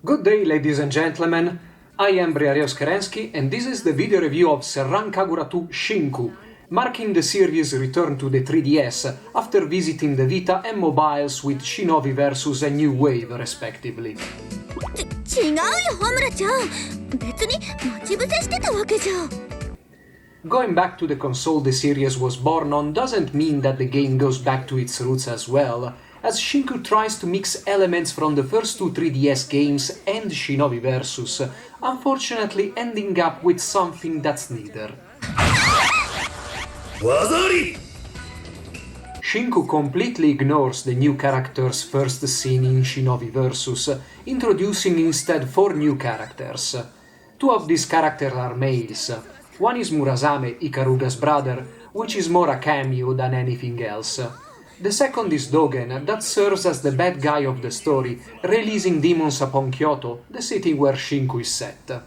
Good day, ladies and gentlemen. I am Briarios Kerensky, and this is the video review of Senran Kagura 2 Shinku, marking the series' return to the 3DS after visiting the Vita and mobiles with Shinobi vs. A New Wave, respectively. 違うよ、ホムラちゃん。別に待ち伏せしてたわけじゃ。Going back to the console the series was born on doesn't mean that the game goes back to its roots as well, as Shinku tries to mix elements from the first two 3DS games and Shinobi Versus, unfortunately ending up with something that's neither. Wazari! Shinku completely ignores the new character's first scene in Shinobi Versus, introducing instead 4 new characters. 2 of these characters are males. One is Murasame, Ikaruga's brother, which is more a cameo than anything else. The second is Dogen, that serves as the bad guy of the story, releasing demons upon Kyoto, the city where Shinku is set.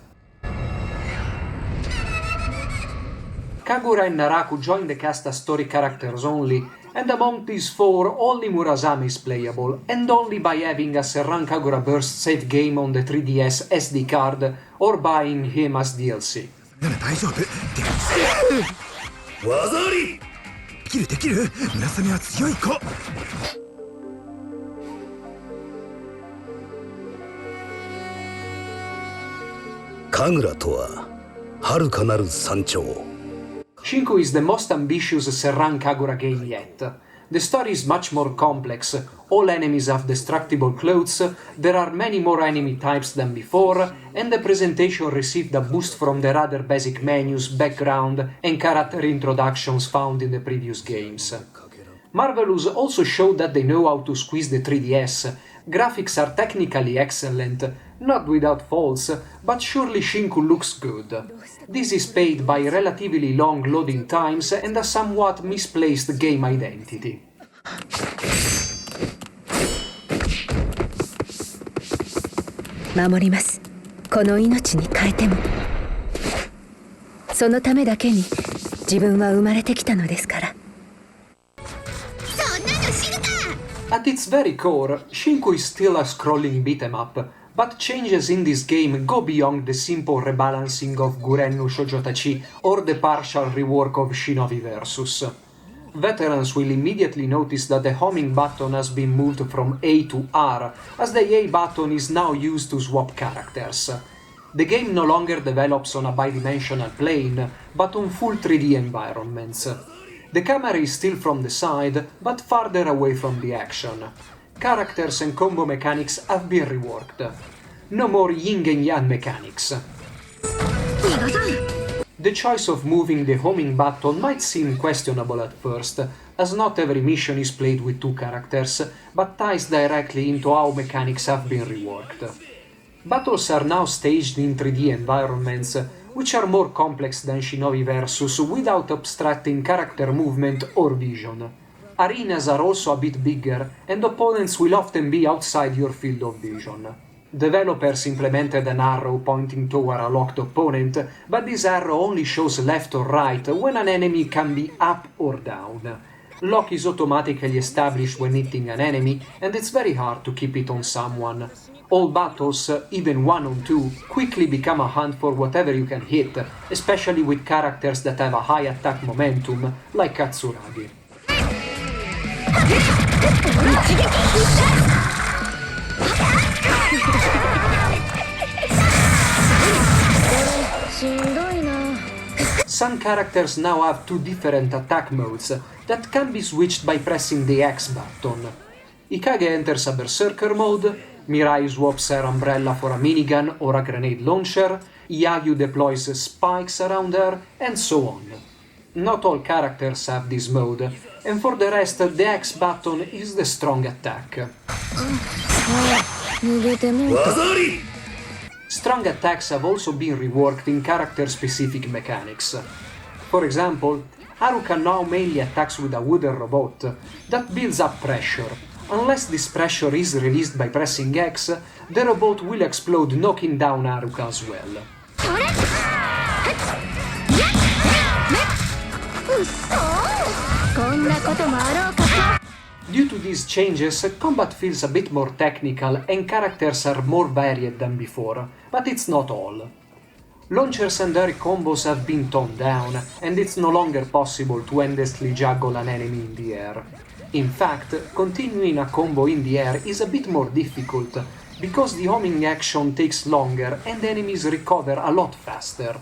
Kagura and Naraku join the cast as story characters only, and among these 4 only Murasame is playable, and only by having a Senran Kagura Burst save game on the 3DS SD card or buying him as DLC. わざりできる村雨は強い子神楽とは遥かなる山頂 Shinku is the most ambitious Senran Kagura game yet. The story is much more complex, all enemies have destructible clothes, there are many more enemy types than before, and the presentation received a boost from the rather basic menus, background, and character introductions found in the previous games. Marvelous also showed that they know how to squeeze the 3DS. Graphics are technically excellent, not without faults, but surely Shinku looks good. This is paid by relatively long loading times and a somewhat misplaced game identity. 守ります。この命に変えても。そのためだけに自分は生まれてきたのですから。 At its very core, Shinku is still a scrolling beat-em-up, but changes in this game go beyond the simple rebalancing of Guren no Shoujoutachi or the partial rework of Shinobi Versus. Veterans will immediately notice that the homing button has been moved from A to R, as the A button is now used to swap characters. The game no longer develops on a bidimensional plane, but on full 3D environments. The camera is still from the side, but farther away from the action. Characters and combo mechanics have been reworked. No more yin and yang mechanics. The choice of moving the homing button might seem questionable at first, as not every mission is played with 2 characters, but ties directly into how mechanics have been reworked. Battles are now staged in 3D environments, which are more complex than Shinobi Versus without abstracting character movement or vision. Arenas are also a bit bigger, and opponents will often be outside your field of vision. Developers implemented an arrow pointing toward a locked opponent, but this arrow only shows left or right when an enemy can be up or down. Lock is automatically established when hitting an enemy, and it's very hard to keep it on someone. All battles, even 1-on-2, quickly become a hunt for whatever you can hit, especially with characters that have a high attack momentum, like Katsuragi. Some characters now have 2 different attack modes that can be switched by pressing the X button. Ikage enters a Berserker mode, Mirai swaps her umbrella for a minigun or a grenade launcher, Yagyu deploys spikes around her, and so on. Not all characters have this mode, and for the rest the X button is the strong attack. Strong attacks have also been reworked in character-specific mechanics. For example, Haruka now mainly attacks with a wooden robot that builds up pressure. Unless this pressure is released by pressing X, the robot will explode, knocking down Haruka as well. Due to these changes, combat feels a bit more technical and characters are more varied than before, but it's not all. Launchers and air combos have been toned down, and it's no longer possible to endlessly juggle an enemy in the air. In fact, continuing a combo in the air is a bit more difficult, because the homing action takes longer and enemies recover a lot faster.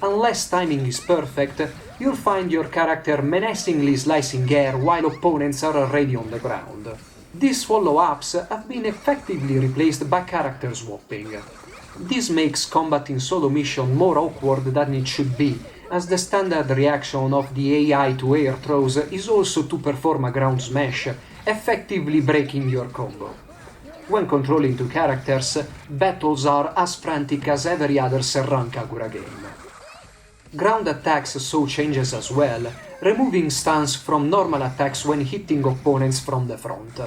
Unless timing is perfect, you'll find your character menacingly slicing air while opponents are already on the ground. These follow-ups have been effectively replaced by character swapping. This makes combat in solo mission more awkward than it should be, as the standard reaction of the AI to air throws is also to perform a ground smash, effectively breaking your combo. When controlling two characters, battles are as frantic as every other Senran Kagura game. Ground attacks saw changes as well, removing stance from normal attacks when hitting opponents from the front.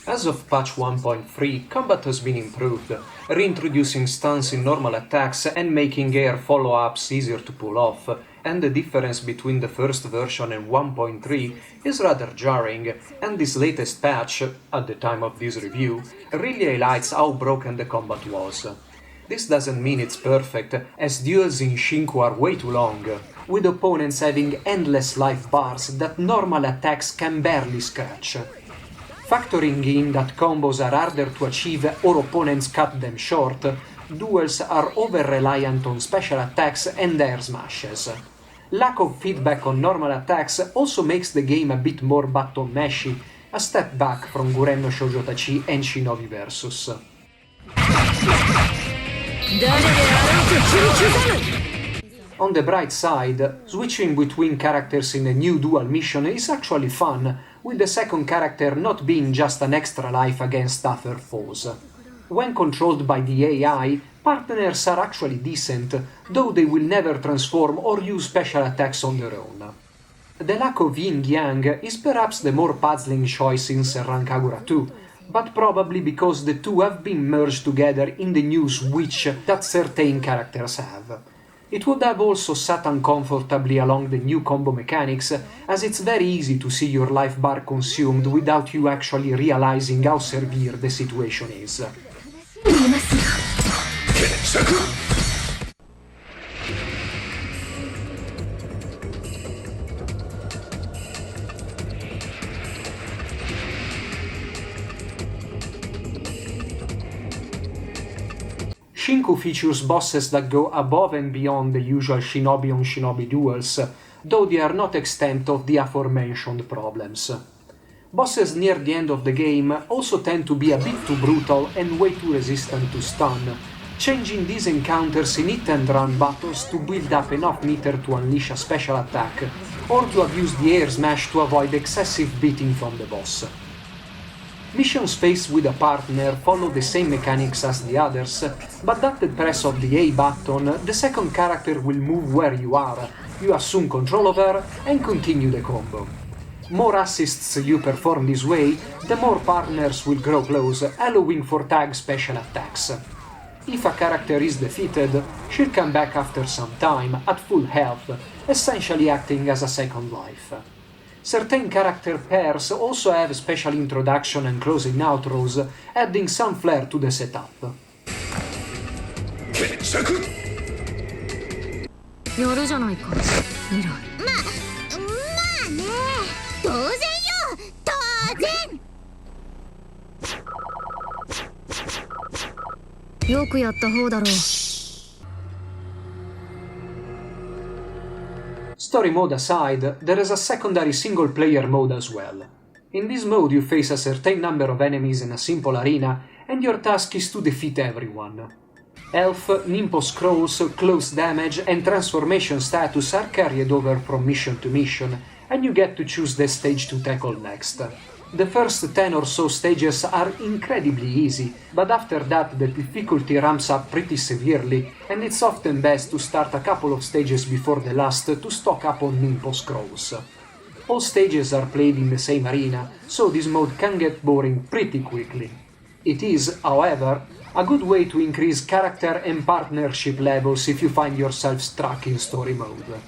As of patch 1.3, combat has been improved, reintroducing stance in normal attacks and making air follow-ups easier to pull off, and the difference between the first version and 1.3 is rather jarring, and this latest patch, at the time of this review, really highlights how broken the combat was. This doesn't mean it's perfect, as duels in Shinku are way too long, with opponents having endless life bars that normal attacks can barely scratch. Factoring in that combos are harder to achieve or opponents cut them short, duels are over-reliant on special attacks and air smashes. Lack of feedback on normal attacks also makes the game a bit more button mashy, a step back from Gurenno Shoujo Tachi and Shinobi Versus. On the bright side, switching between characters in a new dual mission is actually fun, with the second character not being just an extra life against tougher foes. When controlled by the AI, partners are actually decent, though they will never transform or use special attacks on their own. The lack of yin-yang is perhaps the more puzzling choice in Senran Kagura 2, but probably because the two have been merged together in the new switch that certain characters have. It would have also sat uncomfortably along the new combo mechanics, as it's very easy to see your life bar consumed without you actually realizing how severe the situation is. Shinku features bosses that go above and beyond the usual shinobi on shinobi duels, though they are not exempt of the aforementioned problems. Bosses near the end of the game also tend to be a bit too brutal and way too resistant to stun, changing these encounters in hit-and-run battles to build up enough meter to unleash a special attack, or to abuse the air smash to avoid excessive beating from the boss. Missions faced with a partner follow the same mechanics as the others, but at the press of the A button, the second character will move where you are, you assume control of her, and continue the combo. More assists you perform this way, the more partners will grow close, allowing for tag special attacks. If a character is defeated, she'll come back after some time, at full health, essentially acting as a second life. Certain character pairs also have special introduction and closing outros, adding some flair to the setup. やるじゃないか未来まあね当然よ当然よくやった方だろう Story mode aside, there is a secondary single-player mode as well. In this mode you face a certain number of enemies in a simple arena, and your task is to defeat everyone. Health, Nimpo scrolls, close damage, and transformation status are carried over from mission to mission, and you get to choose the stage to tackle next. The first 10 or so stages are incredibly easy, but after that the difficulty ramps up pretty severely, and it's often best to start a couple of stages before the last to stock up on Nimpo scrolls. All stages are played in the same arena, so this mode can get boring pretty quickly. It is, however, a good way to increase character and partnership levels if you find yourself stuck in story mode.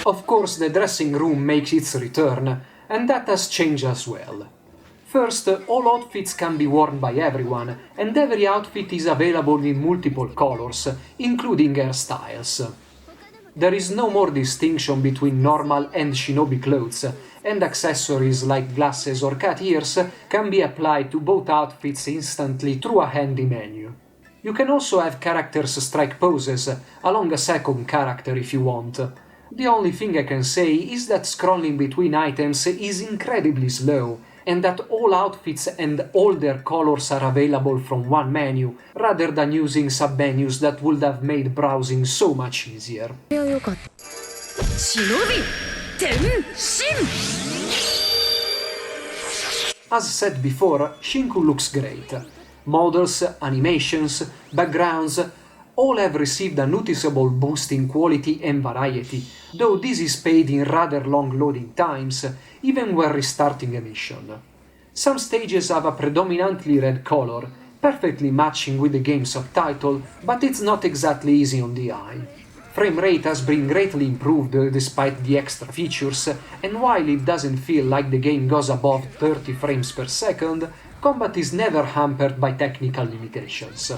Of course, the dressing room makes its return, and that has changed as well. First, all outfits can be worn by everyone, and every outfit is available in multiple colors, including hairstyles. There is no more distinction between normal and shinobi clothes, and accessories like glasses or cat ears can be applied to both outfits instantly through a handy menu. You can also have characters strike poses along a second character if you want. The only thing I can say is that scrolling between items is incredibly slow, and that all outfits and all their colors are available from one menu, rather than using submenus that would have made browsing so much easier. As said before, Shinku looks great. Models, animations, backgrounds, all have received a noticeable boost in quality and variety, though this is paid in rather long loading times, even when restarting a mission. Some stages have a predominantly red color, perfectly matching with the game's subtitle, but it's not exactly easy on the eye. Frame rate has been greatly improved despite the extra features, and while it doesn't feel like the game goes above 30 frames per second, combat is never hampered by technical limitations.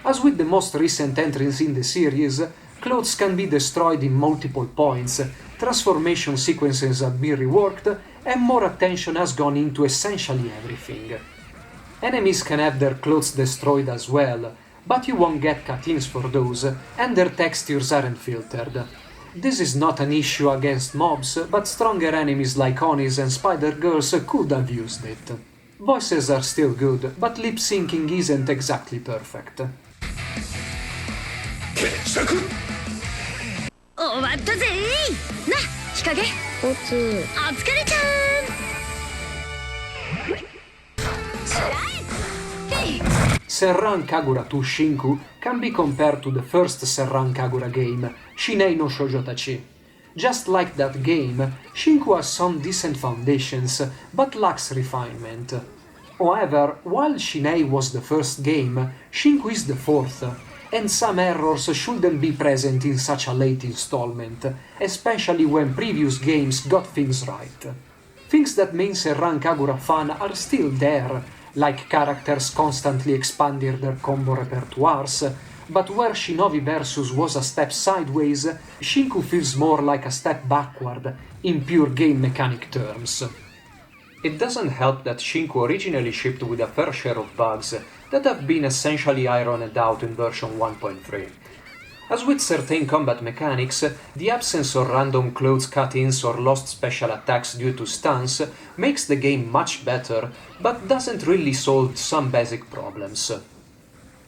As with the most recent entries in the series, clothes can be destroyed in multiple points, transformation sequences have been reworked, and more attention has gone into essentially everything. Enemies can have their clothes destroyed as well, but you won't get cut-ins for those, and their textures aren't filtered. This is not an issue against mobs, but stronger enemies like Onis and Spider-Girls could have used it. Voices are still good, but lip-syncing isn't exactly perfect. 決着終わったぜな日陰お疲れちゃん Senran Kagura 2 Shinku can be compared to the first Senran Kagura game, Shinei no Shoujotachi. Just like that game, Shinku has some decent foundations, but lacks refinement. However, while Shinei was the first game, Shinku is the fourth, and some errors shouldn't be present in such a late installment, especially when previous games got things right. Things that made Senran Kagura fun are still there, like characters constantly expanding their combo repertoires, but where Shinobi Versus was a step sideways, Shinku feels more like a step backward, in pure game mechanic terms. It doesn't help that Shinku originally shipped with a fair share of bugs that have been essentially ironed out in version 1.3. As with certain combat mechanics, the absence of random clothes cut-ins or lost special attacks due to stuns makes the game much better, but doesn't really solve some basic problems.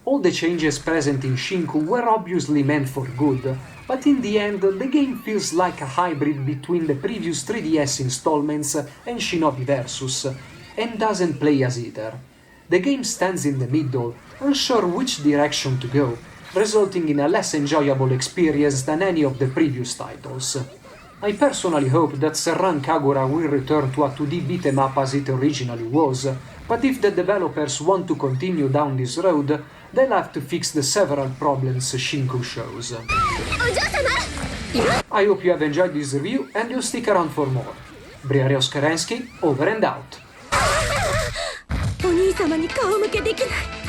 All the changes present in Shinku were obviously meant for good, but in the end the game feels like a hybrid between the previous 3DS installments and Shinobi Versus, and doesn't play as either. The game stands in the middle, unsure which direction to go, resulting in a less enjoyable experience than any of the previous titles. I personally hope that Senran Kagura will return to a 2D beat-em up as it originally was, but if the developers want to continue down this road, they'll have to fix the several problems Shinku shows. I hope you have enjoyed this review and you'll stick around for more. Briareos Kerensky, over and out. お兄様に顔向けできない